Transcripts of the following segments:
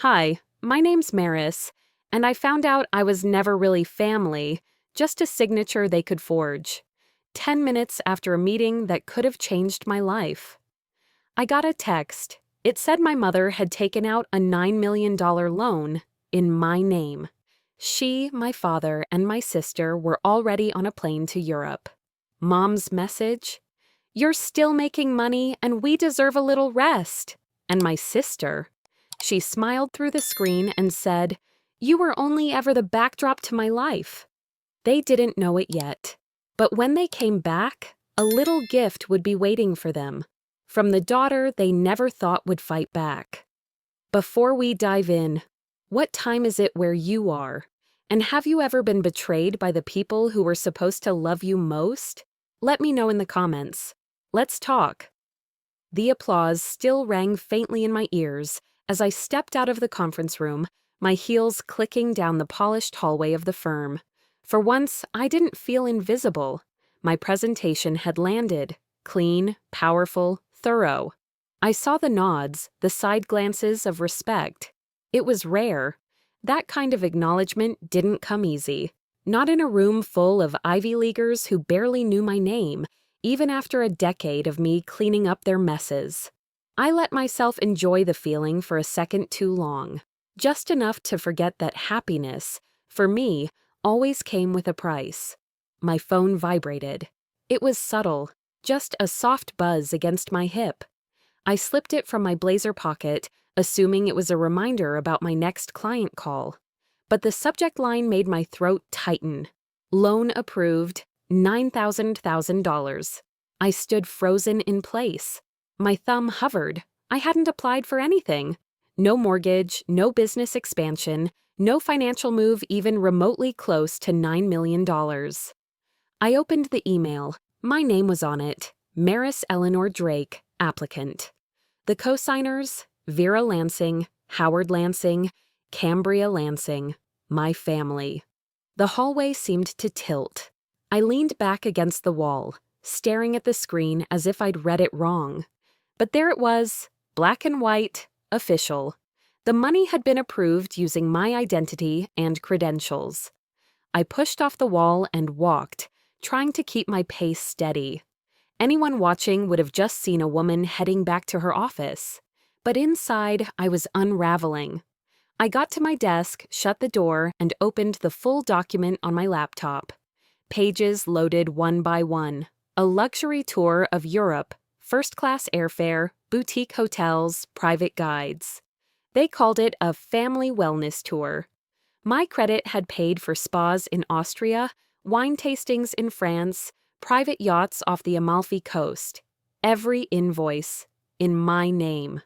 Hi, my name's Maris, and I found out I was never really family, just a signature they could forge. 10 minutes after a meeting that could have changed my life. I got a text. It said my mother had taken out a $9 million loan in my name. She, my father, and my sister were already on a plane to Europe. Mom's message? You're still making money and we deserve a little rest. And my sister? She smiled through the screen and said, You were only ever the backdrop to my life. They didn't know it yet. But when they came back, a little gift would be waiting for them. From the daughter they never thought would fight back. Before we dive in, what time is it where you are? And have you ever been betrayed by the people who were supposed to love you most? Let me know in the comments. Let's talk. The applause still rang faintly in my ears as I stepped out of the conference room, my heels clicking down the polished hallway of the firm. For once, I didn't feel invisible. My presentation had landed, clean, powerful, thorough. I saw the nods, the side glances of respect. It was rare. That kind of acknowledgement didn't come easy. Not in a room full of Ivy Leaguers who barely knew my name, even after a decade of me cleaning up their messes. I let myself enjoy the feeling for a second too long, just enough to forget that happiness, for me, always came with a price. My phone vibrated. It was subtle, just a soft buzz against my hip. I slipped it from my blazer pocket, assuming it was a reminder about my next client call. But the subject line made my throat tighten. Loan approved, $9,000. I stood frozen in place. My thumb hovered. I hadn't applied for anything. No mortgage, no business expansion, no financial move even remotely close to $9 million. I opened the email. My name was on it. Maris Eleanor Drake, applicant. The co-signers, Vera Lansing, Howard Lansing, Cambria Lansing, my family. The hallway seemed to tilt. I leaned back against the wall, staring at the screen as if I'd read it wrong. But there it was, black and white, official. The money had been approved using my identity and credentials. I pushed off the wall and walked, trying to keep my pace steady. Anyone watching would have just seen a woman heading back to her office. But inside, I was unraveling. I got to my desk, shut the door, and opened the full document on my laptop. Pages loaded one by one. A luxury tour of Europe, first-class airfare, boutique hotels, private guides. They called it a family wellness tour. My credit had paid for spas in Austria, wine tastings in France, private yachts off the Amalfi Coast. Every invoice in my name.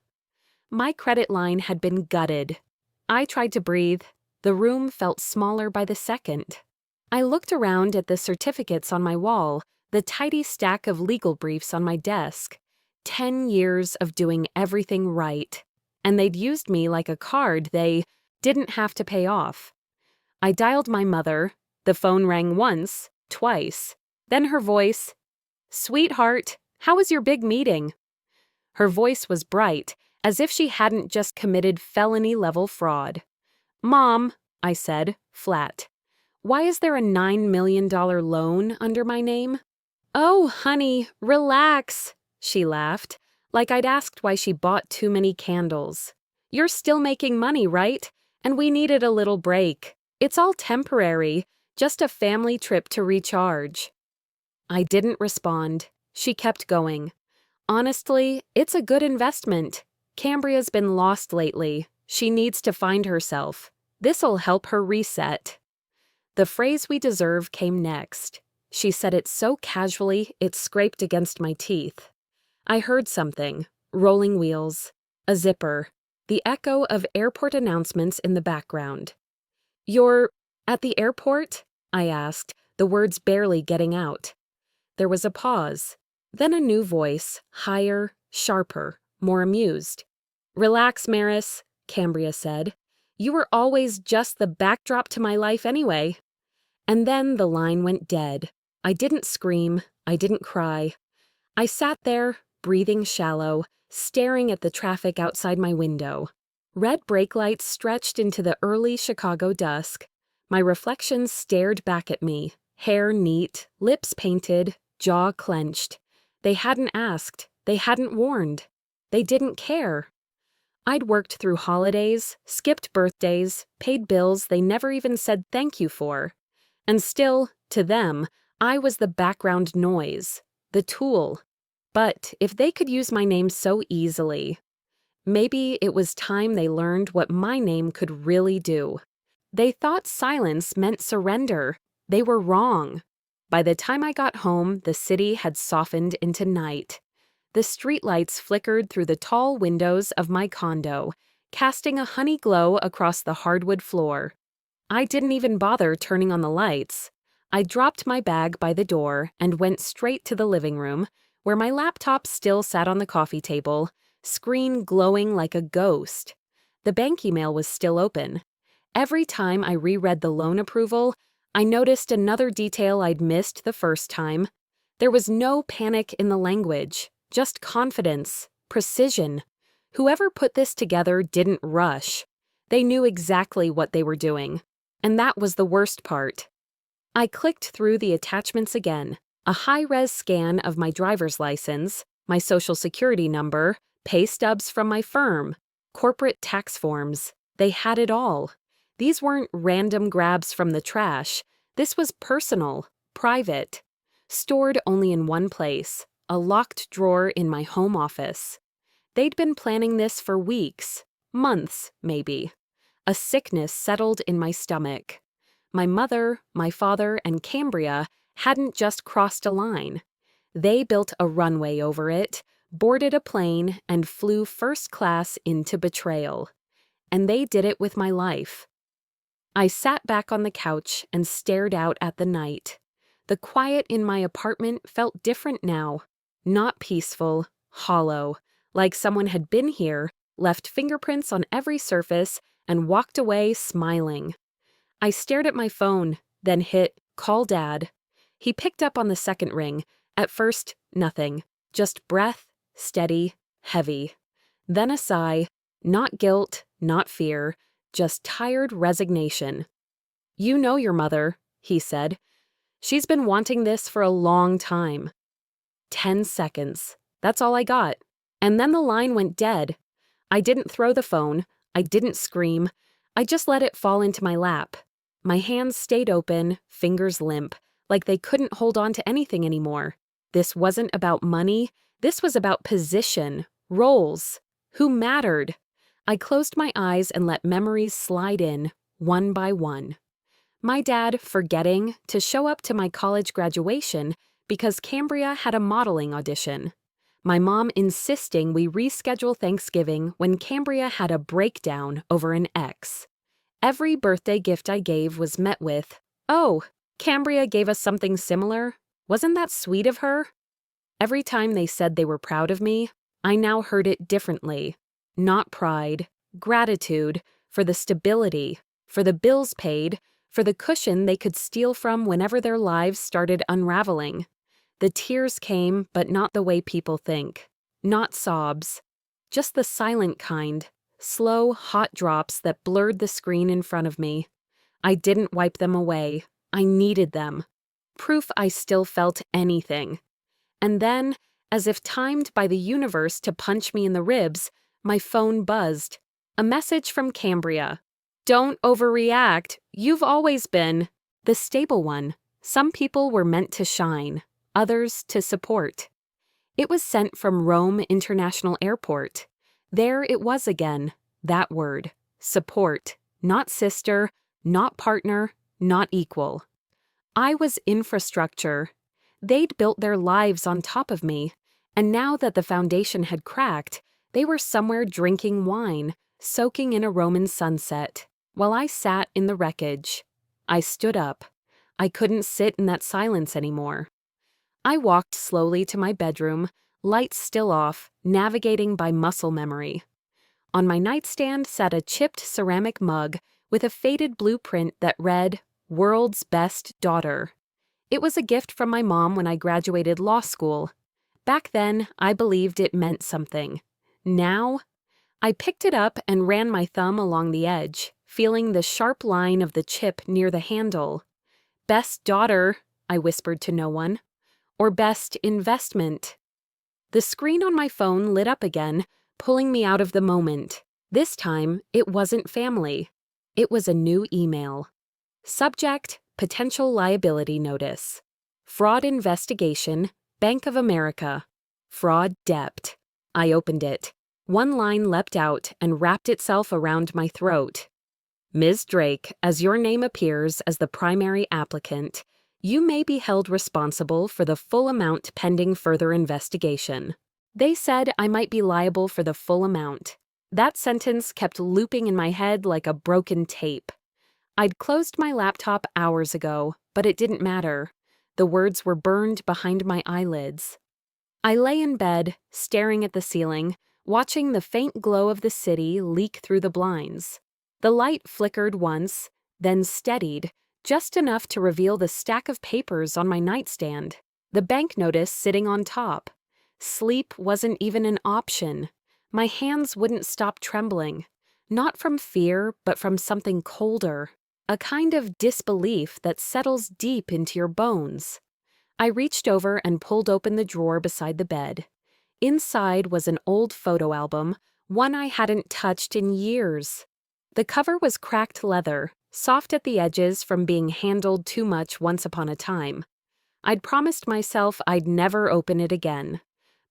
My credit line had been gutted. I tried to breathe. The room felt smaller by the second. I looked around at the certificates on my wall, the tidy stack of legal briefs on my desk. 10 years of doing everything right. And they'd used me like a card they didn't have to pay off. I dialed my mother. The phone rang once, twice. Then her voice, Sweetheart, how was your big meeting? Her voice was bright, as if she hadn't just committed felony-level fraud. Mom, I said, flat. Why is there a $9 million loan under my name? Oh, honey, relax, she laughed, like I'd asked why she bought too many candles. You're still making money, right? And we needed a little break. It's all temporary, just a family trip to recharge. I didn't respond. She kept going. Honestly, it's a good investment. Cambria's been lost lately. She needs to find herself. This'll help her reset. The phrase we deserve came next. She said it so casually it scraped against my teeth. I heard something. Rolling wheels. A zipper. The echo of airport announcements in the background. You're at the airport? I asked, the words barely getting out. There was a pause. Then a new voice, higher, sharper, more amused. Relax, Maris, Cambria said. You were always just the backdrop to my life anyway. And then the line went dead. I didn't scream. I didn't cry. I sat there, breathing shallow, staring at the traffic outside my window. Red brake lights stretched into the early Chicago dusk. My reflection stared back at me, hair neat, lips painted, jaw clenched. They hadn't asked. They hadn't warned. They didn't care. I'd worked through holidays, skipped birthdays, paid bills they never even said thank you for. And still, to them, I was the background noise, the tool. But if they could use my name so easily, maybe it was time they learned what my name could really do. They thought silence meant surrender. They were wrong. By the time I got home, the city had softened into night. The streetlights flickered through the tall windows of my condo, casting a honey glow across the hardwood floor. I didn't even bother turning on the lights. I dropped my bag by the door and went straight to the living room, where my laptop still sat on the coffee table, screen glowing like a ghost. The bank email was still open. Every time I reread the loan approval, I noticed another detail I'd missed the first time. There was no panic in the language, just confidence, precision. Whoever put this together didn't rush. They knew exactly what they were doing. And that was the worst part. I clicked through the attachments again. A high-res scan of my driver's license, my social security number, pay stubs from my firm, corporate tax forms. They had it all. These weren't random grabs from the trash. This was personal, private, stored only in one place, a locked drawer in my home office. They'd been planning this for weeks, months, maybe. A sickness settled in my stomach. My mother, my father, and Cambria hadn't just crossed a line. They built a runway over it, boarded a plane, and flew first class into betrayal. And they did it with my life. I sat back on the couch and stared out at the night. The quiet in my apartment felt different now. Not peaceful, hollow, like someone had been here, left fingerprints on every surface, and walked away smiling. I stared at my phone, then hit call Dad. He picked up on the second ring. At first, nothing. Just breath, steady, heavy. Then a sigh, not guilt, not fear, just tired resignation. "You know your mother," he said. "She's been wanting this for a long time." 10 seconds. That's all I got. And then the line went dead. I didn't throw the phone. I didn't scream. I just let it fall into my lap. My hands stayed open, fingers limp, like they couldn't hold on to anything anymore. This wasn't about money. This was about position, roles, who mattered. I closed my eyes and let memories slide in, one by one. My dad forgetting to show up to my college graduation because Cambria had a modeling audition. My mom insisting we reschedule Thanksgiving when Cambria had a breakdown over an ex. Every birthday gift I gave was met with, "Oh, Cambria gave us something similar. Wasn't that sweet of her?" Every time they said they were proud of me, I now heard it differently. Not pride, gratitude for the stability, for the bills paid, for the cushion they could steal from whenever their lives started unraveling. The tears came, but not the way people think. Not sobs. Just the silent kind, slow, hot drops that blurred the screen in front of me. I didn't wipe them away. I needed them. Proof I still felt anything. And then, as if timed by the universe to punch me in the ribs, my phone buzzed. A message from Cambria. "Don't overreact. You've always been the stable one. Some people were meant to shine, others to support." It was sent from Rome International Airport. There it was again, that word. Support. Not sister, not partner, not equal. I was infrastructure. They'd built their lives on top of me, and now that the foundation had cracked, they were somewhere drinking wine, soaking in a Roman sunset, while I sat in the wreckage. I stood up. I couldn't sit in that silence anymore. I walked slowly to my bedroom, lights still off, navigating by muscle memory. On my nightstand sat a chipped ceramic mug with a faded blueprint that read, "World's Best Daughter." It was a gift from my mom when I graduated law school. Back then, I believed it meant something. Now, I picked it up and ran my thumb along the edge, feeling the sharp line of the chip near the handle. Best daughter, I whispered to no one. Or best investment. The screen on my phone lit up again, pulling me out of the moment. This time, it wasn't family. It was a new email. Subject, potential liability notice. Fraud investigation, Bank of America. Fraud debt. I opened it. One line leapt out and wrapped itself around my throat. Ms. Drake, as your name appears as the primary applicant, you may be held responsible for the full amount pending further investigation. They said I might be liable for the full amount. That sentence kept looping in my head like a broken tape. I'd closed my laptop hours ago, but it didn't matter. The words were burned behind my eyelids. I lay in bed, staring at the ceiling, watching the faint glow of the city leak through the blinds. The light flickered once, then steadied, just enough to reveal the stack of papers on my nightstand, the bank notice sitting on top. Sleep wasn't even an option. My hands wouldn't stop trembling, not from fear, but from something colder, a kind of disbelief that settles deep into your bones. I reached over and pulled open the drawer beside the bed. Inside was an old photo album, one I hadn't touched in years. The cover was cracked leather, soft at the edges from being handled too much once upon a time. I'd promised myself I'd never open it again.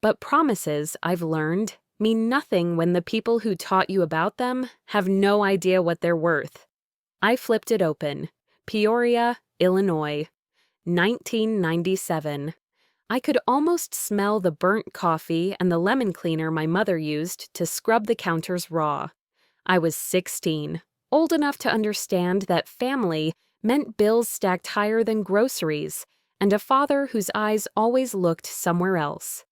But promises, I've learned, mean nothing when the people who taught you about them have no idea what they're worth. I flipped it open. Peoria, Illinois. 1997. I could almost smell the burnt coffee and the lemon cleaner my mother used to scrub the counters raw. I was 16, old enough to understand that family meant bills stacked higher than groceries, and a father whose eyes always looked somewhere else.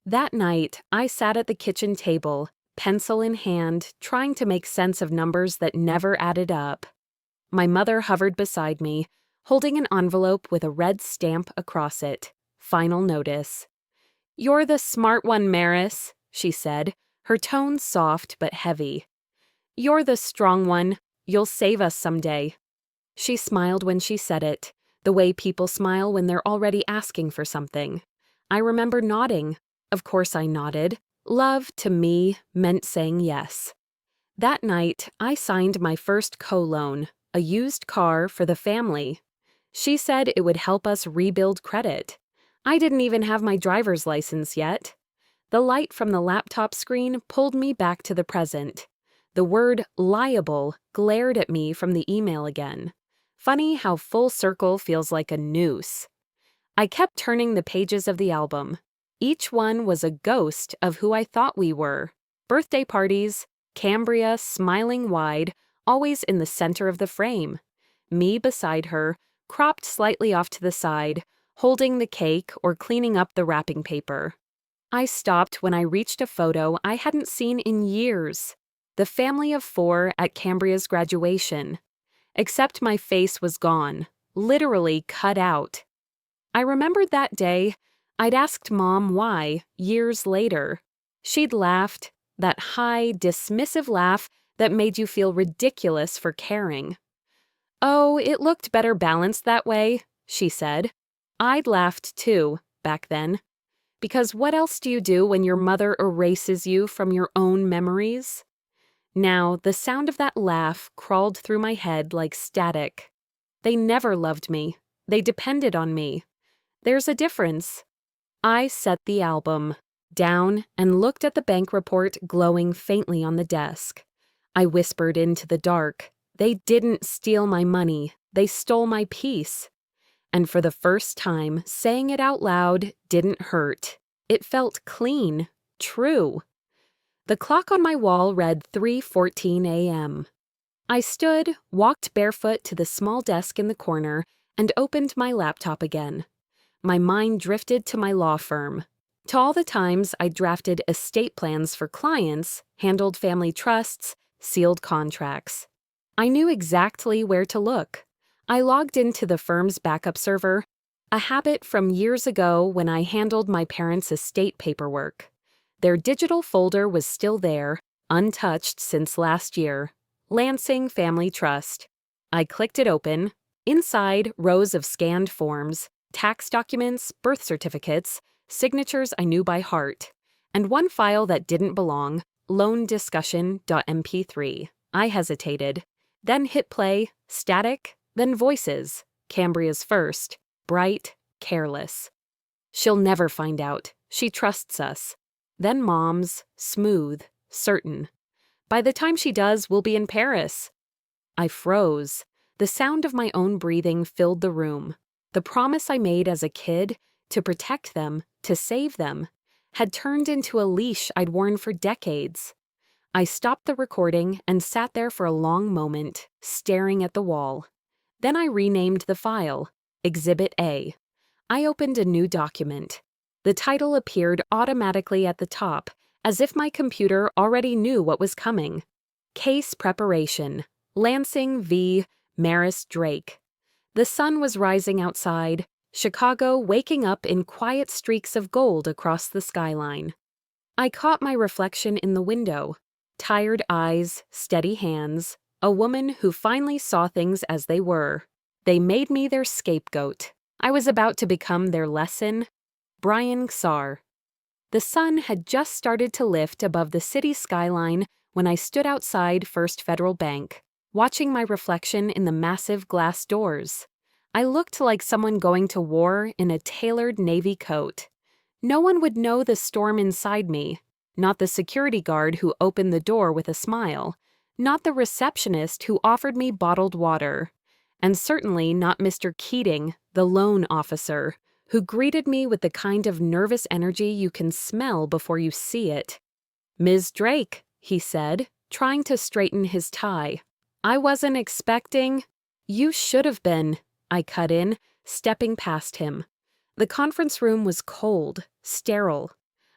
That night, I sat at the kitchen table, pencil in hand, trying to make sense of numbers that never added up. My mother hovered beside me, holding an envelope with a red stamp across it. Final notice. "You're the smart one, Maris," she said, her tone soft but heavy. "You're the strong one. You'll save us someday." She smiled when she said it, the way people smile when they're already asking for something. I remember nodding. Of course I nodded. Love, to me, meant saying yes. That night, I signed my first co-loan, a used car for the family. She said it would help us rebuild credit. I didn't even have my driver's license yet. The light from the laptop screen pulled me back to the present. The word liable glared at me from the email again. Funny how full circle feels like a noose. I kept turning the pages of the album. Each one was a ghost of who I thought we were. Birthday parties, Cambria smiling wide, always in the center of the frame. Me beside her, cropped slightly off to the side, holding the cake or cleaning up the wrapping paper. I stopped when I reached a photo I hadn't seen in years. The family of 4 at Cambria's graduation. Except my face was gone, literally cut out. I remembered that day. I'd asked Mom why, years later. She'd laughed, that high, dismissive laugh that made you feel ridiculous for caring. "Oh, it looked better balanced that way," she said. I'd laughed too, back then. Because what else do you do when your mother erases you from your own memories? Now, the sound of that laugh crawled through my head like static. They never loved me. They depended on me. There's a difference. I set the album down and looked at the bank report glowing faintly on the desk. I whispered into the dark. They didn't steal my money. They stole my peace. And for the first time, saying it out loud didn't hurt. It felt clean, true. The clock on my wall read 3:14 a.m. I stood, walked barefoot to the small desk in the corner, and opened my laptop again. My mind drifted to my law firm, to all the times I drafted estate plans for clients, handled family trusts, sealed contracts. I knew exactly where to look. I logged into the firm's backup server, a habit from years ago when I handled my parents' estate paperwork. Their digital folder was still there, untouched since last year. Lansing Family Trust. I clicked it open. Inside, rows of scanned forms, tax documents, birth certificates, signatures I knew by heart, and one file that didn't belong, loandiscussion.mp3. I hesitated, then hit play, static, then voices. Cambria's first, bright, careless. She'll never find out. She trusts us. Then Mom's, smooth, certain. By the time she does, we'll be in Paris. I froze. The sound of my own breathing filled the room. The promise I made as a kid, to protect them, to save them, had turned into a leash I'd worn for decades. I stopped the recording and sat there for a long moment, staring at the wall. Then I renamed the file, Exhibit A. I opened a new document. The title appeared automatically at the top, as if my computer already knew what was coming. Case Preparation. Lansing v. Maris Drake. The sun was rising outside, Chicago waking up in quiet streaks of gold across the skyline. I caught my reflection in the window. Tired eyes, steady hands, a woman who finally saw things as they were. They made me their scapegoat. I was about to become their lesson. Brian Xar. The sun had just started to lift above the city skyline when I stood outside First Federal Bank, watching my reflection in the massive glass doors. I looked like someone going to war in a tailored navy coat. No one would know the storm inside me, not the security guard who opened the door with a smile, not the receptionist who offered me bottled water, and certainly not Mr. Keating, the loan officer, who greeted me with the kind of nervous energy you can smell before you see it. "Ms. Drake," he said, trying to straighten his tie. "I wasn't expecting—" "You should have been," I cut in, stepping past him. The conference room was cold, sterile.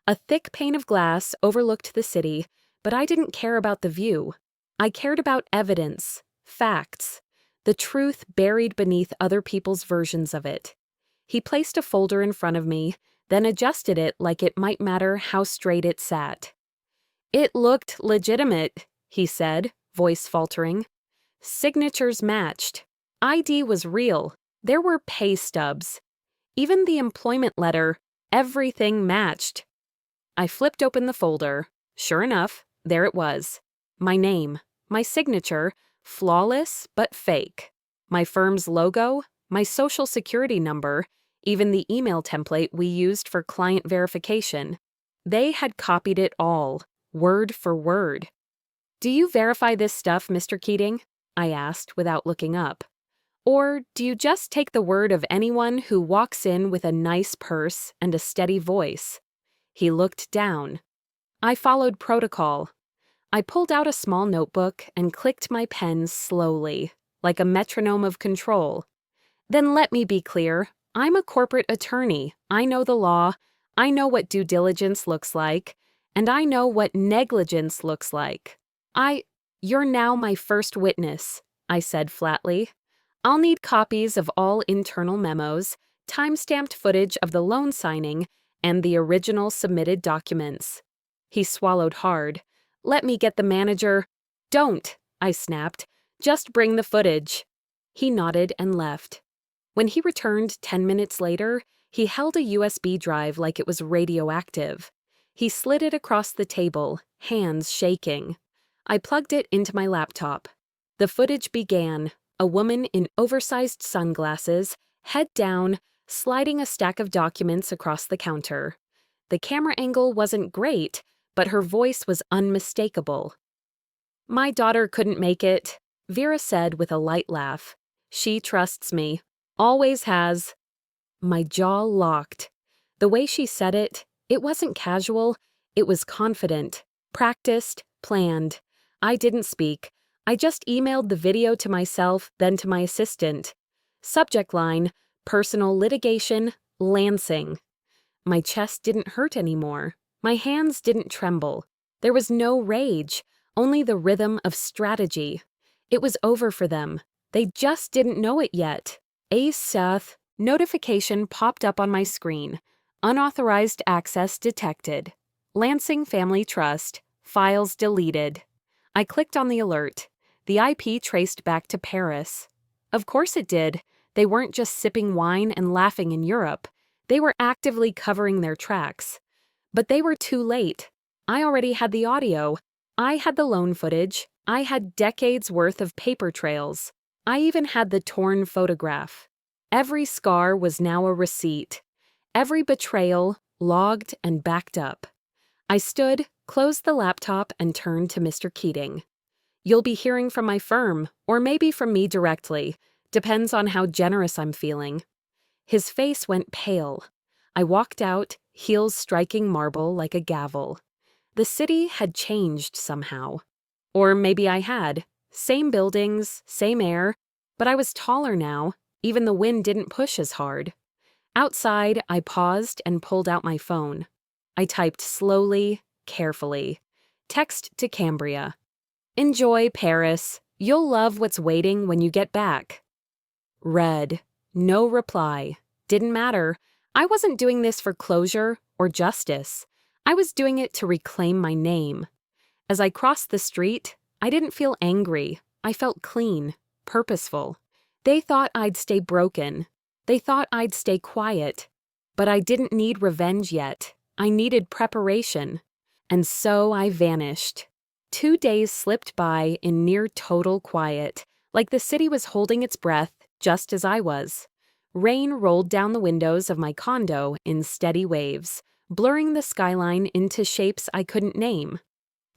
A thick pane of glass overlooked the city, but I didn't care about the view. I cared about evidence, facts, the truth buried beneath other people's versions of it. He placed a folder in front of me, then adjusted it like it might matter how straight it sat. "It looked legitimate," he said, voice faltering. Signatures matched. ID was real. There were pay stubs. Even the employment letter, everything matched. I flipped open the folder. Sure enough, there it was. My name, my signature, flawless but fake. My firm's logo, my social security number, even the email template we used for client verification. They had copied it all, word for word. "Do you verify this stuff, Mr. Keating?" I asked without looking up. "Or do you just take the word of anyone who walks in with a nice purse and a steady voice?" He looked down. I followed protocol. I pulled out a small notebook and clicked my pen slowly, like a metronome of control. "Then let me be clear. I'm a corporate attorney. I know the law. I know what due diligence looks like. And I know what negligence looks like. You're now my first witness," I said flatly. "I'll need copies of all internal memos, time-stamped footage of the loan signing, and the original submitted documents." He swallowed hard. "Let me get the manager." "Don't," I snapped. "Just bring the footage." He nodded and left. When he returned 10 minutes later, he held a USB drive like it was radioactive. He slid it across the table, hands shaking. I plugged it into my laptop. The footage began, a woman in oversized sunglasses, head down, sliding a stack of documents across the counter. The camera angle wasn't great, but her voice was unmistakable. "My daughter couldn't make it," Vera said with a light laugh. "She trusts me. Always has." My jaw locked. The way she said it, it wasn't casual, it was confident, practiced, planned. I didn't speak. I just emailed the video to myself, then to my assistant. Subject line, personal litigation, Lansing. My chest didn't hurt anymore. My hands didn't tremble. There was no rage, only the rhythm of strategy. It was over for them. They just didn't know it yet. Seth, notification popped up on my screen. Unauthorized access detected. Lansing Family Trust, Files deleted. I clicked on the alert. The IP traced back to Paris. Of course it did. They weren't just sipping wine and laughing in Europe. They were actively covering their tracks. But they were too late. I already had the audio. I had the loan footage. I had decades worth of paper trails. I even had the torn photograph. Every scar was now a receipt. Every betrayal logged and backed up. I stood, closed the laptop, and turned to Mr. Keating. You'll be hearing from my firm, or maybe from me directly. Depends on how generous I'm feeling. His face went pale. I walked out, heels striking marble like a gavel. The city had changed somehow. Or maybe I had. Same buildings, same air, but I was taller now. Even the wind didn't push as hard. Outside, I paused and pulled out my phone. I typed slowly, carefully. Text to Cambria. Enjoy, Paris. You'll love what's waiting when you get back. Read. No reply. Didn't matter. I wasn't doing this for closure or justice. I was doing it to reclaim my name. As I crossed the street, I didn't feel angry. I felt clean, purposeful. They thought I'd stay broken. They thought I'd stay quiet. But I didn't need revenge yet. I needed preparation. And so I vanished. 2 days slipped by in near total quiet, like the city was holding its breath just as I was. Rain rolled down the windows of my condo in steady waves, blurring the skyline into shapes I couldn't name.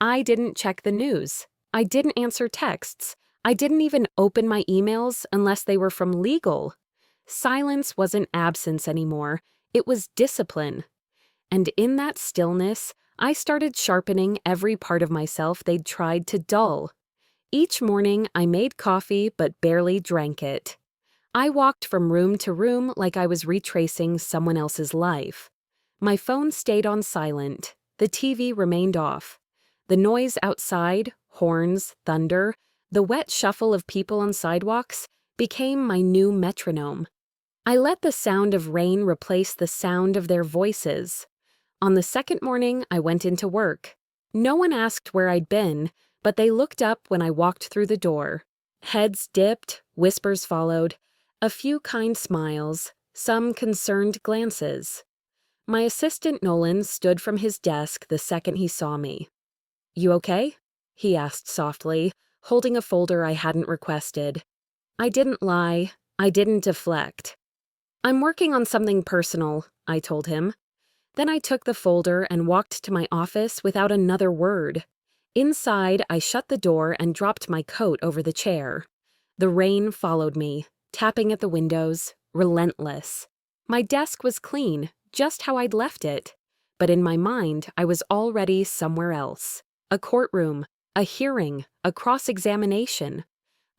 I didn't check the news. I didn't answer texts. I didn't even open my emails unless they were from legal. Silence wasn't absence anymore. It was discipline. And in that stillness, I started sharpening every part of myself they'd tried to dull. Each morning, I made coffee but barely drank it. I walked from room to room like I was retracing someone else's life. My phone stayed on silent. The TV remained off. The noise outside, horns, thunder, the wet shuffle of people on sidewalks, became my new metronome. I let the sound of rain replace the sound of their voices. On the second morning, I went into work. No one asked where I'd been, but they looked up when I walked through the door. Heads dipped, whispers followed, a few kind smiles, some concerned glances. My assistant Nolan stood from his desk the second he saw me. "You okay?" he asked softly, holding a folder I hadn't requested. I didn't lie. I didn't deflect. "I'm working on something personal," I told him. Then I took the folder and walked to my office without another word. Inside, I shut the door and dropped my coat over the chair. The rain followed me, tapping at the windows, relentless. My desk was clean, just how I'd left it. But in my mind, I was already somewhere else. A courtroom, a hearing, a cross-examination.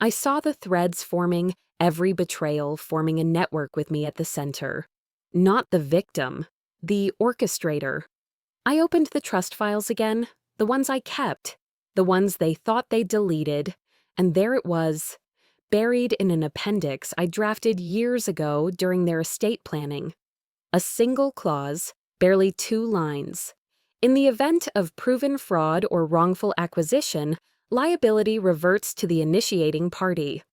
I saw the threads forming, every betrayal forming a network with me at the center. Not the victim. The orchestrator. I opened the trust files again, the ones I kept, the ones they thought they deleted, and there it was, buried in an appendix I drafted years ago during their estate planning. A single clause, barely 2 lines. In the event of proven fraud or wrongful acquisition, liability reverts to the initiating party.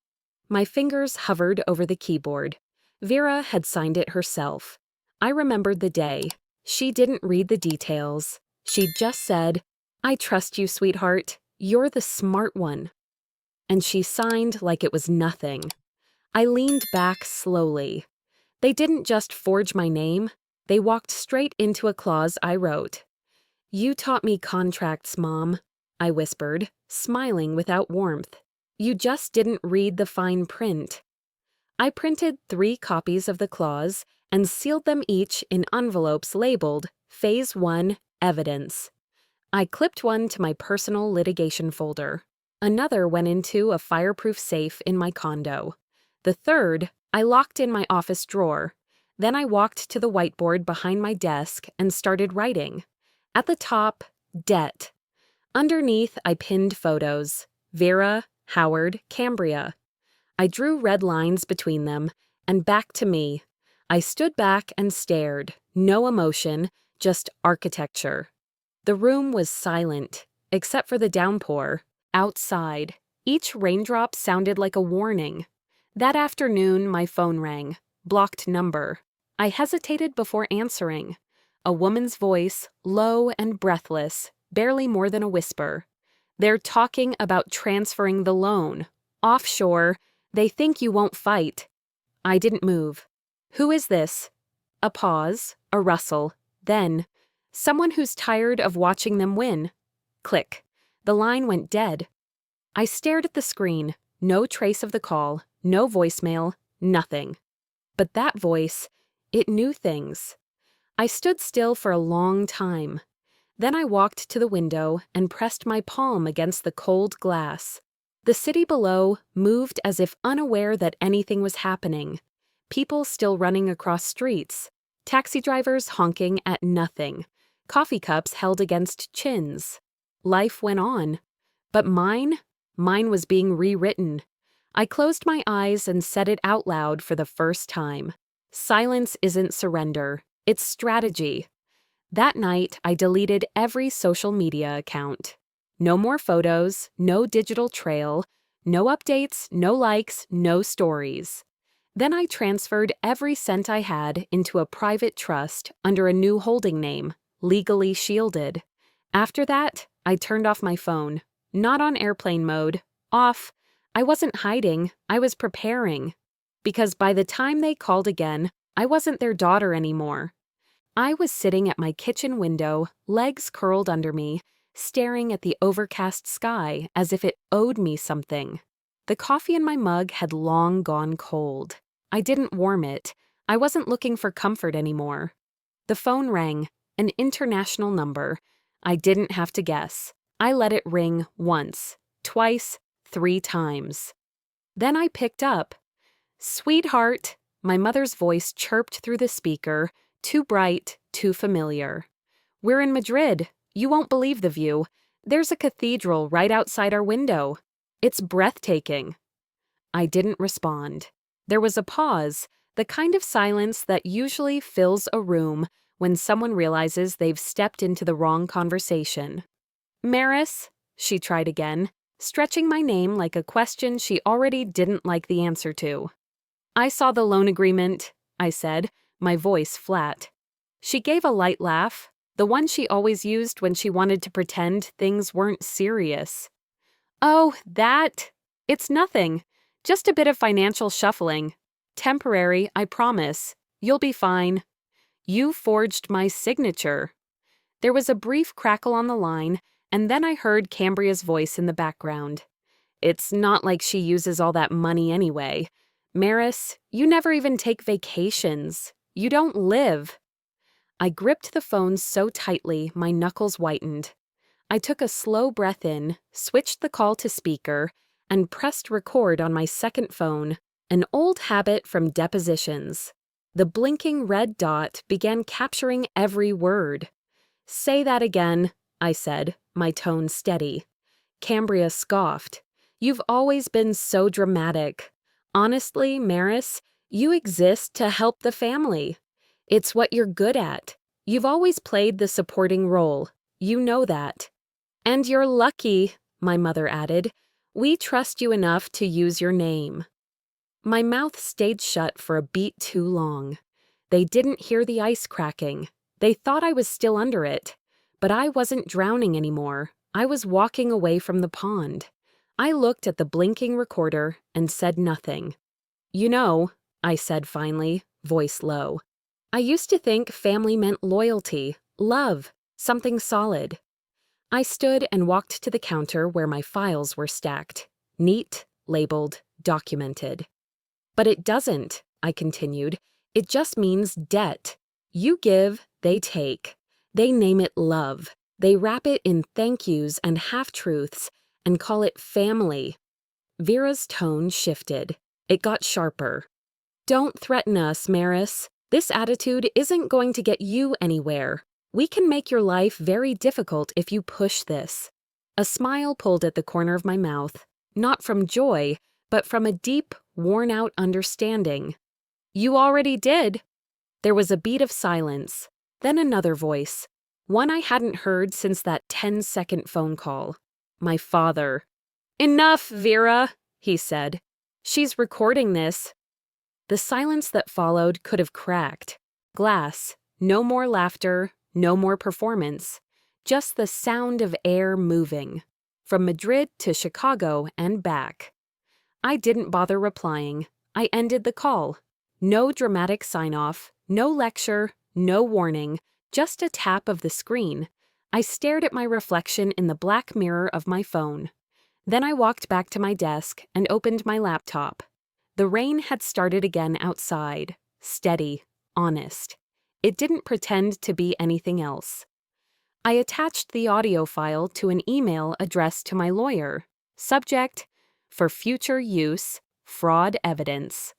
My fingers hovered over the keyboard. Vera had signed it herself. I remembered the day. She didn't read the details. She just said, "I trust you, sweetheart. You're the smart one." And she signed like it was nothing. I leaned back slowly. They didn't just forge my name. They walked straight into a clause I wrote. "You taught me contracts, Mom," I whispered, smiling without warmth. "You just didn't read the fine print." I printed 3 copies of the clause and sealed them each in envelopes labeled Phase 1 Evidence. I clipped one to my personal litigation folder. Another went into a fireproof safe in my condo. The third, I locked in my office drawer. Then I walked to the whiteboard behind my desk and started writing. At the top, debt. Underneath, I pinned photos. Vera, Howard, Cambria. I drew red lines between them, and back to me. I stood back and stared, no emotion, just architecture. The room was silent. except for the downpour. Outside, each raindrop sounded like a warning. That afternoon, my phone rang. Blocked number. I hesitated before answering. A woman's voice, low and breathless, barely more than a whisper. They're talking about transferring the loan. Offshore. They think you won't fight. I didn't move. Who is this? A pause, a rustle, then, someone who's tired of watching them win. Click. The line went dead. I stared at the screen. No trace of the call, no voicemail, nothing. But that voice, it knew things. I stood still for a long time. Then I walked to the window and pressed my palm against the cold glass. The city below moved as if unaware that anything was happening. People still running across streets. Taxi drivers honking at nothing. Coffee cups held against chins. Life went on. But mine was being rewritten. I closed my eyes and said it out loud for the first time. Silence isn't surrender. It's strategy. That night, I deleted every social media account. No more photos, no digital trail, no updates, no likes, no stories. Then I transferred every cent I had into a private trust under a new holding name, legally shielded. After that, I turned off my phone. Not on airplane mode. Off. I wasn't hiding, I was preparing. Because by the time they called again, I wasn't their daughter anymore. I was sitting at my kitchen window, legs curled under me, staring at the overcast sky as if it owed me something. The coffee in my mug had long gone cold. I didn't warm it. I wasn't looking for comfort anymore. The phone rang, an international number. I didn't have to guess. I let it ring once, twice, 3 times. Then I picked up. "Sweetheart," my mother's voice chirped through the speaker, too bright, too familiar. "We're in Madrid. You won't believe the view. There's a cathedral right outside our window. It's breathtaking." I didn't respond. There was a pause, the kind of silence that usually fills a room when someone realizes they've stepped into the wrong conversation. "Maris," she tried again, stretching my name like a question she already didn't like the answer to. "I saw the loan agreement," I said, my voice flat. She gave a light laugh, the one she always used when she wanted to pretend things weren't serious. "Oh, that? It's nothing. Just a bit of financial shuffling. Temporary, I promise. You'll be fine. You forged my signature." There was a brief crackle on the line, and then I heard Cambria's voice in the background. "It's not like she uses all that money anyway. Maris, you never even take vacations. You don't live." I gripped the phone so tightly my knuckles whitened. I took a slow breath in, switched the call to speaker, and pressed record on my second phone, an old habit from depositions. The blinking red dot began capturing every word. "Say that again," I said, my tone steady. Cambria scoffed. "You've always been so dramatic. Honestly, Maris, you exist to help the family. It's what you're good at. You've always played the supporting role. You know that. And you're lucky," my mother added. "We trust you enough to use your name." My mouth stayed shut for a beat too long. They didn't hear the ice cracking. They thought I was still under it. But I wasn't drowning anymore. I was walking away from the pond. I looked at the blinking recorder and said nothing. "You know," I said finally, voice low, "I used to think family meant loyalty, love, something solid." I stood and walked to the counter where my files were stacked, neat, labeled, documented. "But it doesn't," I continued. "It just means debt. You give, they take. They name it love. They wrap it in thank yous and half-truths and call it family." Vera's tone shifted. It got sharper. "Don't threaten us, Maris. This attitude isn't going to get you anywhere. We can make your life very difficult if you push this." A smile pulled at the corner of my mouth, not from joy, but from a deep, worn-out understanding. "You already did." There was a beat of silence, then another voice. One I hadn't heard since that 10-second phone call. My father. "Enough, Vera," he said. "She's recording this." The silence that followed could have cracked. Glass. No more laughter, no more performance. Just the sound of air moving. From Madrid to Chicago and back. I didn't bother replying. I ended the call. No dramatic sign-off, no lecture, no warning, just a tap of the screen. I stared at my reflection in the black mirror of my phone. Then I walked back to my desk and opened my laptop. The rain had started again outside, steady, honest. It didn't pretend to be anything else. I attached the audio file to an email addressed to my lawyer. Subject: for future use, fraud evidence.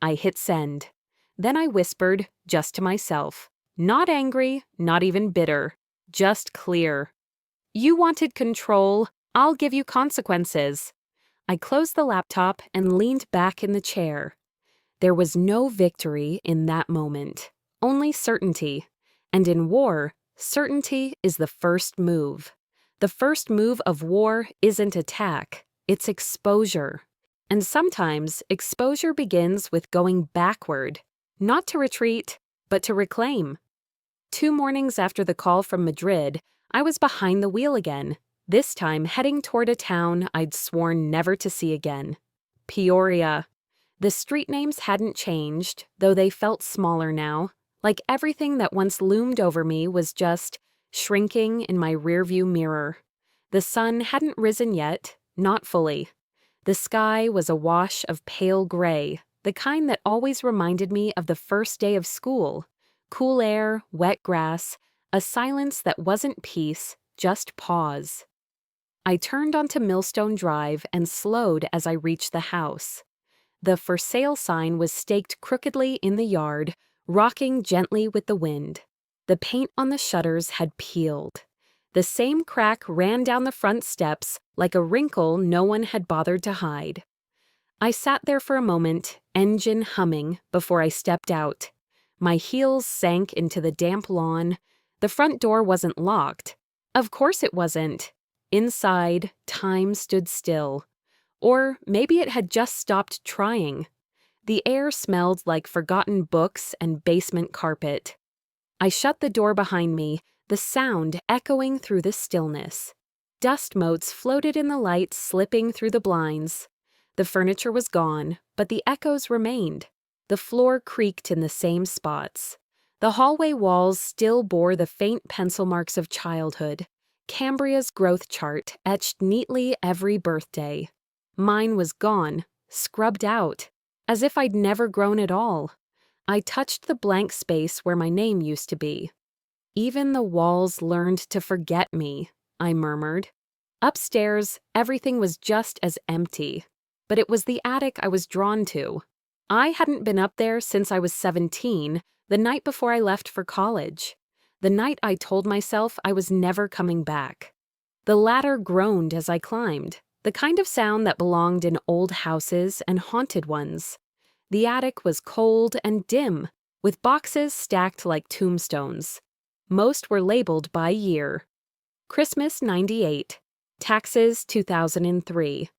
I hit send. Then I whispered, just to myself. Not angry, not even bitter. Just clear. "You wanted control. I'll give you consequences." I closed the laptop and leaned back in the chair. There was no victory in that moment, only certainty. And in war, certainty is the first move. The first move of war isn't attack, it's exposure. And sometimes exposure begins with going backward, not to retreat, but to reclaim. 2 mornings after the call from Madrid, I was behind the wheel again. This time heading toward a town I'd sworn never to see again. Peoria. The street names hadn't changed, though they felt smaller now, like everything that once loomed over me was just shrinking in my rearview mirror. The sun hadn't risen yet, not fully. The sky was a wash of pale gray, the kind that always reminded me of the first day of school. Cool air, wet grass, a silence that wasn't peace, just pause. I turned onto Millstone Drive and slowed as I reached the house. The for sale sign was staked crookedly in the yard, rocking gently with the wind. The paint on the shutters had peeled. The same crack ran down the front steps like a wrinkle no one had bothered to hide. I sat there for a moment, engine humming, before I stepped out. My heels sank into the damp lawn. The front door wasn't locked. Of course it wasn't. Inside, time stood still. Or maybe it had just stopped trying. The air smelled like forgotten books and basement carpet. I shut the door behind me, the sound echoing through the stillness. Dust motes floated in the light slipping through the blinds. The furniture was gone, but the echoes remained. The floor creaked in the same spots. The hallway walls still bore the faint pencil marks of childhood. Cambria's growth chart etched neatly every birthday. Mine was gone, scrubbed out, as if I'd never grown at all. I touched the blank space where my name used to be. "Even the walls learned to forget me," I murmured. Upstairs, everything was just as empty, but it was the attic I was drawn to. I hadn't been up there since I was 17, the night before I left for college. The night I told myself I was never coming back. The ladder groaned as I climbed, the kind of sound that belonged in old houses and haunted ones. The attic was cold and dim, with boxes stacked like tombstones. Most were labeled by year. Christmas '98, taxes 2003.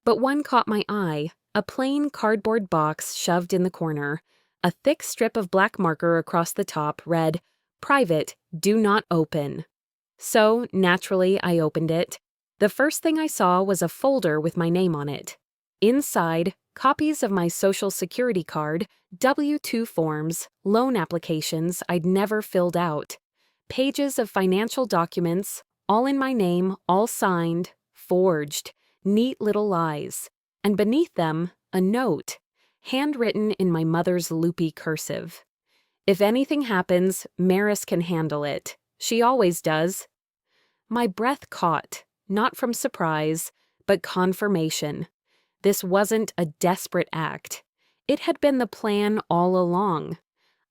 But one caught my eye, a plain cardboard box shoved in the corner. A thick strip of black marker across the top read, "Private, do not open." So, naturally, I opened it. The first thing I saw was a folder with my name on it. Inside, copies of my Social Security card, W-2 forms, loan applications I'd never filled out. Pages of financial documents, all in my name, all signed, forged, neat little lies. And beneath them, a note, handwritten in my mother's loopy cursive. "If anything happens, Maris can handle it. She always does." My breath caught, not from surprise, but confirmation. This wasn't a desperate act. It had been the plan all along.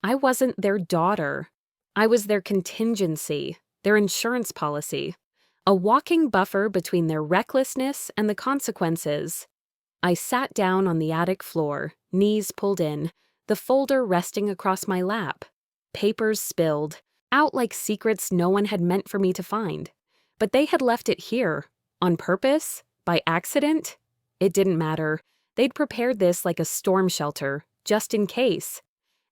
I wasn't their daughter. I was their contingency, their insurance policy, a walking buffer between their recklessness and the consequences. I sat down on the attic floor, knees pulled in, the folder resting across my lap. Papers spilled, out like secrets no one had meant for me to find. But they had left it here. On purpose? By accident? It didn't matter. They'd prepared this like a storm shelter, just in case.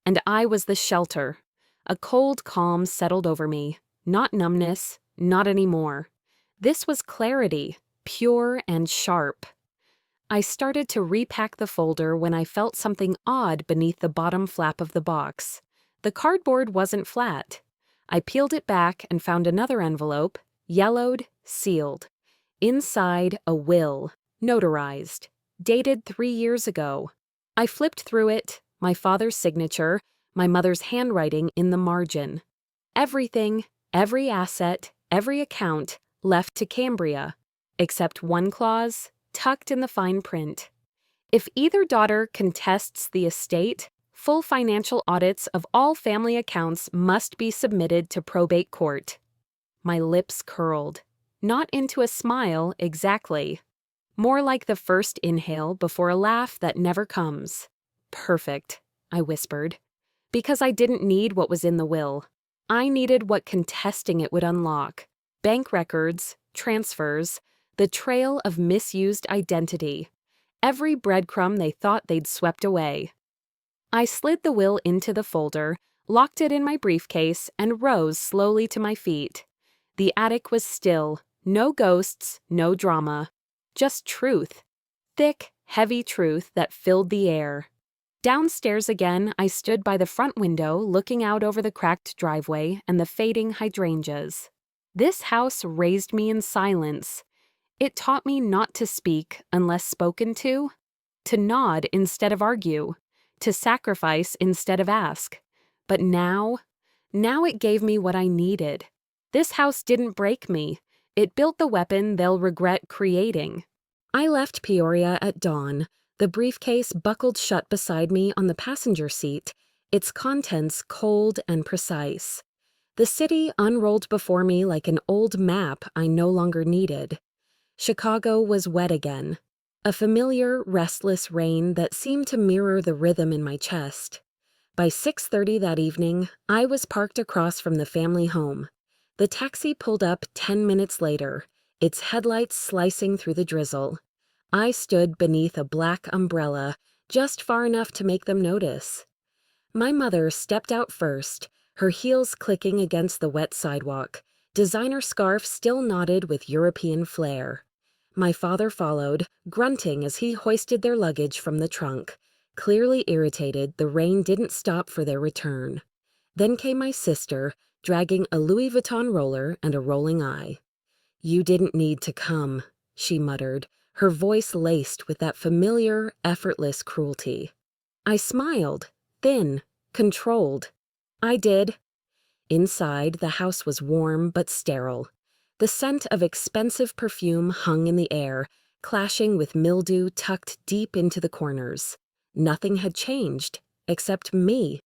And I was the shelter. A cold calm settled over me. Not numbness, not anymore. This was clarity, pure and sharp. I started to repack the folder when I felt something odd beneath the bottom flap of the box. The cardboard wasn't flat. I peeled it back and found another envelope, yellowed, sealed. Inside, a will, notarized, dated 3 years ago. I flipped through it, my father's signature, my mother's handwriting in the margin. Everything, every asset, every account, left to Cambria, except one clause, tucked in the fine print. If either daughter contests the estate, full financial audits of all family accounts must be submitted to probate court. My lips curled. Not into a smile, exactly. More like the first inhale before a laugh that never comes. Perfect, I whispered. Because I didn't need what was in the will. I needed what contesting it would unlock. Bank records, transfers, the trail of misused identity. Every breadcrumb they thought they'd swept away. I slid the will into the folder, locked it in my briefcase, and rose slowly to my feet. The attic was still. No ghosts, no drama. Just truth. Thick, heavy truth that filled the air. Downstairs again, I stood by the front window looking out over the cracked driveway and the fading hydrangeas. This house raised me in silence. It taught me not to speak unless spoken to nod instead of argue, to sacrifice instead of ask. But now it gave me what I needed. This house didn't break me. It built the weapon they'll regret creating. I left Peoria at dawn, the briefcase buckled shut beside me on the passenger seat, its contents cold and precise. The city unrolled before me like an old map I no longer needed. Chicago was wet again, a familiar, restless rain that seemed to mirror the rhythm in my chest. By 6:30 that evening, I was parked across from the family home. The taxi pulled up 10 minutes later, its headlights slicing through the drizzle. I stood beneath a black umbrella, just far enough to make them notice. My mother stepped out first, her heels clicking against the wet sidewalk, designer scarf still knotted with European flair. My father followed, grunting as he hoisted their luggage from the trunk. Clearly irritated, the rain didn't stop for their return. Then came my sister, dragging a Louis Vuitton roller and a rolling eye. "You didn't need to come," she muttered, her voice laced with that familiar, effortless cruelty. I smiled, thin, controlled. I did. Inside, the house was warm but sterile. The scent of expensive perfume hung in the air, clashing with mildew tucked deep into the corners. Nothing had changed, except me.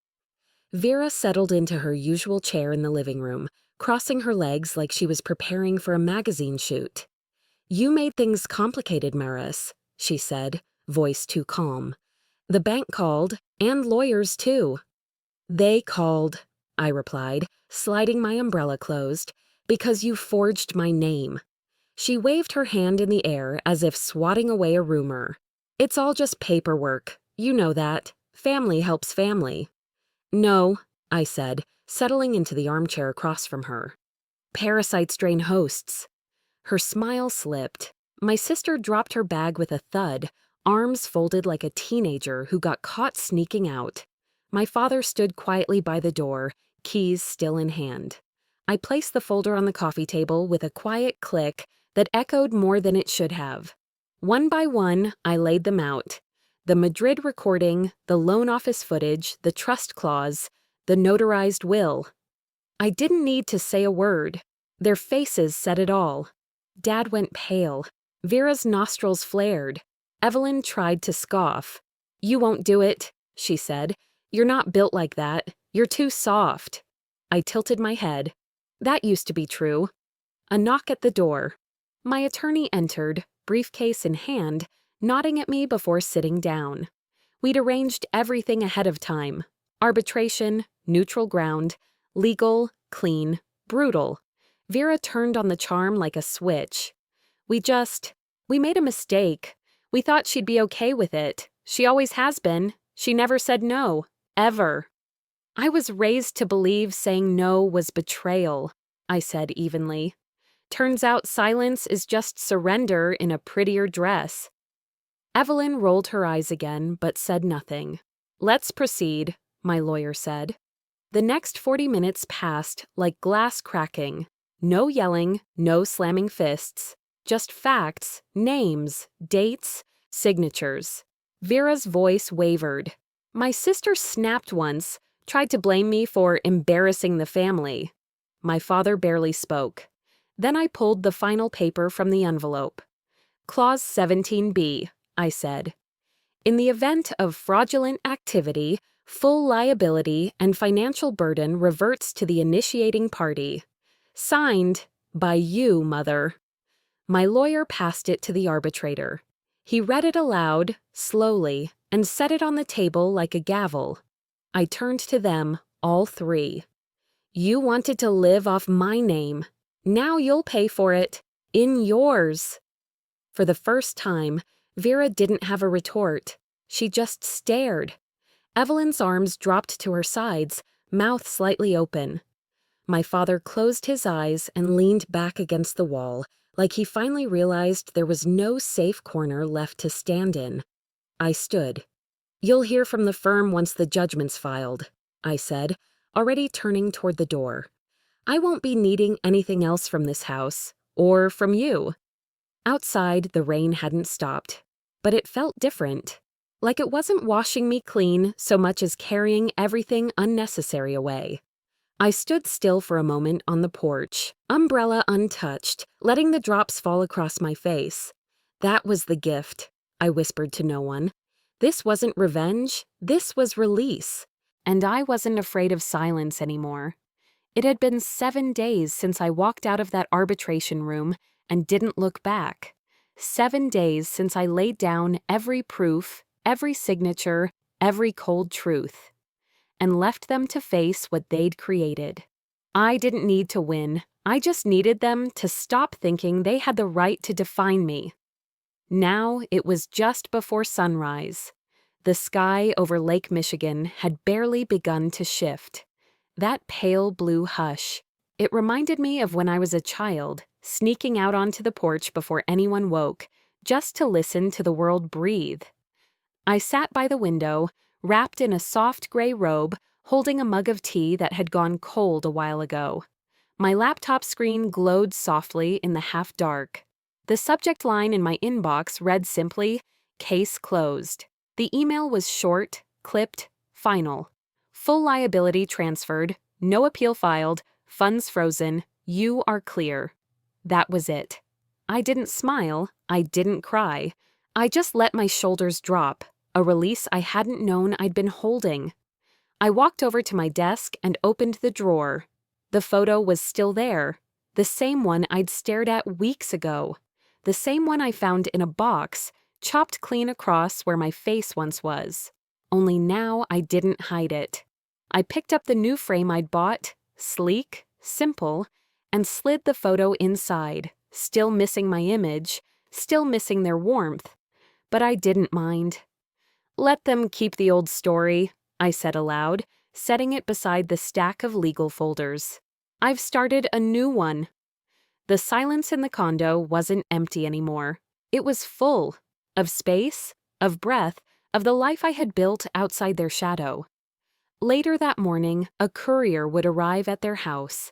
Vera settled into her usual chair in the living room, crossing her legs like she was preparing for a magazine shoot. "You made things complicated, Maris," she said, voice too calm. "The bank called, and lawyers too." "They called," I replied, sliding my umbrella closed, "because you forged my name." She waved her hand in the air as if swatting away a rumor. "It's all just paperwork. You know that. Family helps family." "No," I said, settling into the armchair across from her. "Parasites drain hosts." Her smile slipped. My sister dropped her bag with a thud, arms folded like a teenager who got caught sneaking out. My father stood quietly by the door, keys still in hand. I placed the folder on the coffee table with a quiet click that echoed more than it should have. One by one, I laid them out. The Madrid recording, the loan office footage, the trust clause, the notarized will. I didn't need to say a word. Their faces said it all. Dad went pale. Vera's nostrils flared. Evelyn tried to scoff. "You won't do it," she said. "You're not built like that. You're too soft." I tilted my head. That used to be true. A knock at the door. My attorney entered, briefcase in hand, nodding at me before sitting down. We'd arranged everything ahead of time. Arbitration, neutral ground, legal, clean, brutal. Vera turned on the charm like a switch. We made a mistake. We thought she'd be okay with it. She always has been. She never said no. Ever. I was raised to believe saying no was betrayal, I said evenly. Turns out silence is just surrender in a prettier dress. Evelyn rolled her eyes again, but said nothing. Let's proceed, my lawyer said. The next 40 minutes passed like glass cracking. No yelling, no slamming fists. Just facts, names, dates, signatures. Vera's voice wavered. My sister snapped once, tried to blame me for embarrassing the family. My father barely spoke. Then I pulled the final paper from the envelope. Clause 17B, I said. In the event of fraudulent activity, full liability and financial burden reverts to the initiating party. Signed by you, Mother. My lawyer passed it to the arbitrator. He read it aloud, slowly, and set it on the table like a gavel. I turned to them, all three. You wanted to live off my name. Now you'll pay for it. In yours. For the first time, Vera didn't have a retort. She just stared. Evelyn's arms dropped to her sides, mouth slightly open. My father closed his eyes and leaned back against the wall, like he finally realized there was no safe corner left to stand in. I stood. You'll hear from the firm once the judgment's filed, I said, already turning toward the door. I won't be needing anything else from this house, or from you. Outside, the rain hadn't stopped, but it felt different, like it wasn't washing me clean so much as carrying everything unnecessary away. I stood still for a moment on the porch, umbrella untouched, letting the drops fall across my face. That was the gift, I whispered to no one. This wasn't revenge, this was release. And I wasn't afraid of silence anymore. It had been 7 days since I walked out of that arbitration room and didn't look back. 7 days since I laid down every proof, every signature, every cold truth, and left them to face what they'd created. I didn't need to win. I just needed them to stop thinking they had the right to define me. Now it was just before sunrise. The sky over Lake Michigan had barely begun to shift. That pale blue hush. It reminded me of when I was a child, sneaking out onto the porch before anyone woke, just to listen to the world breathe. I sat by the window, wrapped in a soft gray robe, holding a mug of tea that had gone cold a while ago. My laptop screen glowed softly in the half-dark. The subject line in my inbox read simply, "Case closed." The email was short, clipped, final. Full liability transferred, no appeal filed, funds frozen, you are clear. That was it. I didn't smile, I didn't cry. I just let my shoulders drop, a release I hadn't known I'd been holding. I walked over to my desk and opened the drawer. The photo was still there, the same one I'd stared at weeks ago, the same one I found in a box, chopped clean across where my face once was. Only now I didn't hide it. I picked up the new frame I'd bought, sleek, simple, and slid the photo inside, still missing my image, still missing their warmth. But I didn't mind. Let them keep the old story, I said aloud, setting it beside the stack of legal folders. I've started a new one. The silence in the condo wasn't empty anymore. It was full of space, of breath, of the life I had built outside their shadow. Later that morning, a courier would arrive at their house.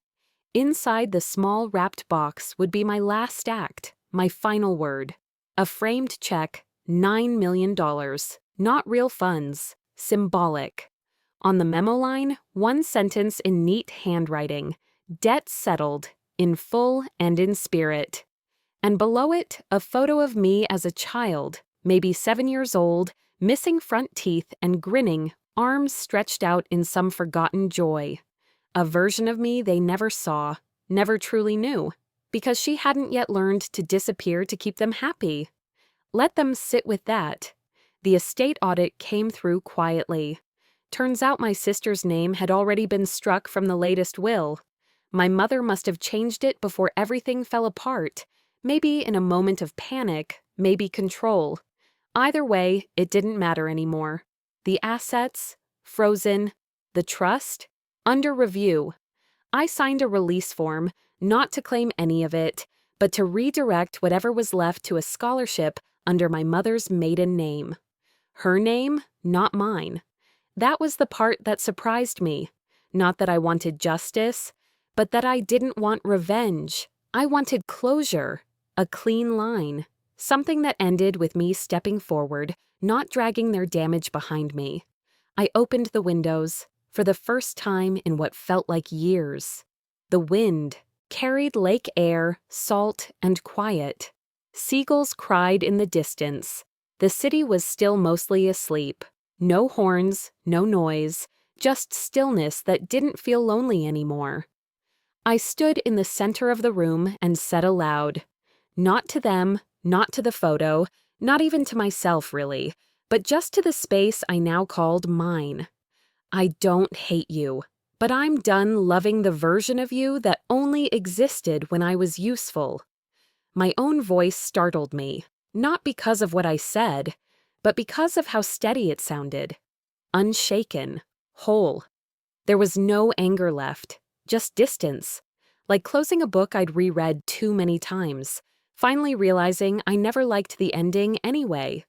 Inside the small wrapped box would be my last act, my final word. A framed check, $9 million, not real funds, symbolic. On the memo line, one sentence in neat handwriting, debt settled, in full and in spirit. And below it, a photo of me as a child, maybe 7 years old, missing front teeth and grinning, arms stretched out in some forgotten joy. A version of me they never saw, never truly knew, because she hadn't yet learned to disappear to keep them happy. Let them sit with that. The estate audit came through quietly. Turns out my sister's name had already been struck from the latest will. My mother must have changed it before everything fell apart, maybe in a moment of panic, maybe control. Either way, it didn't matter anymore. The assets, frozen. The trust, under review. I signed a release form, not to claim any of it, but to redirect whatever was left to a scholarship under my mother's maiden name. Her name, not mine. That was the part that surprised me. Not that I wanted justice, but that I didn't want revenge. I wanted closure, a clean line, something that ended with me stepping forward, not dragging their damage behind me. I opened the windows, for the first time in what felt like years. The wind carried lake air, salt and quiet. Seagulls cried in the distance. The city was still mostly asleep. No horns, no noise, just stillness that didn't feel lonely anymore. I stood in the center of the room and said aloud, not to them, not to the photo, not even to myself really, but just to the space I now called mine. I don't hate you, but I'm done loving the version of you that only existed when I was useful. My own voice startled me, not because of what I said, but because of how steady it sounded. Unshaken, whole. There was no anger left, just distance. Like closing a book I'd reread too many times, finally realizing I never liked the ending anyway.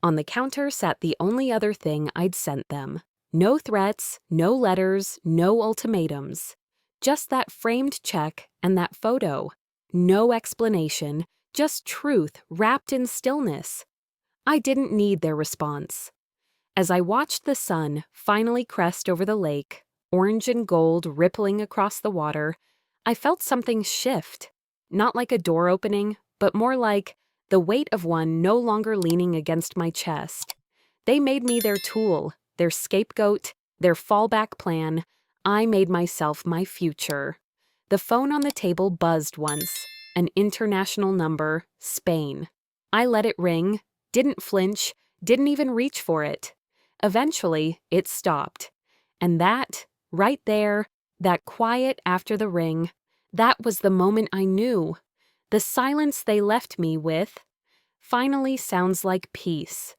On the counter sat the only other thing I'd sent them. No threats, no letters, no ultimatums. Just that framed check and that photo. No explanation, just truth wrapped in stillness. I didn't need their response. As I watched the sun finally crest over the lake, orange and gold rippling across the water, I felt something shift. Not like a door opening, but more like the weight of one no longer leaning against my chest. They made me their tool, their scapegoat, their fallback plan. I made myself my future. The phone on the table buzzed once. An international number, Spain. I let it ring, didn't flinch, didn't even reach for it. Eventually, it stopped. And that, right there, that quiet after the ring, that was the moment I knew. The silence they left me with finally sounds like peace.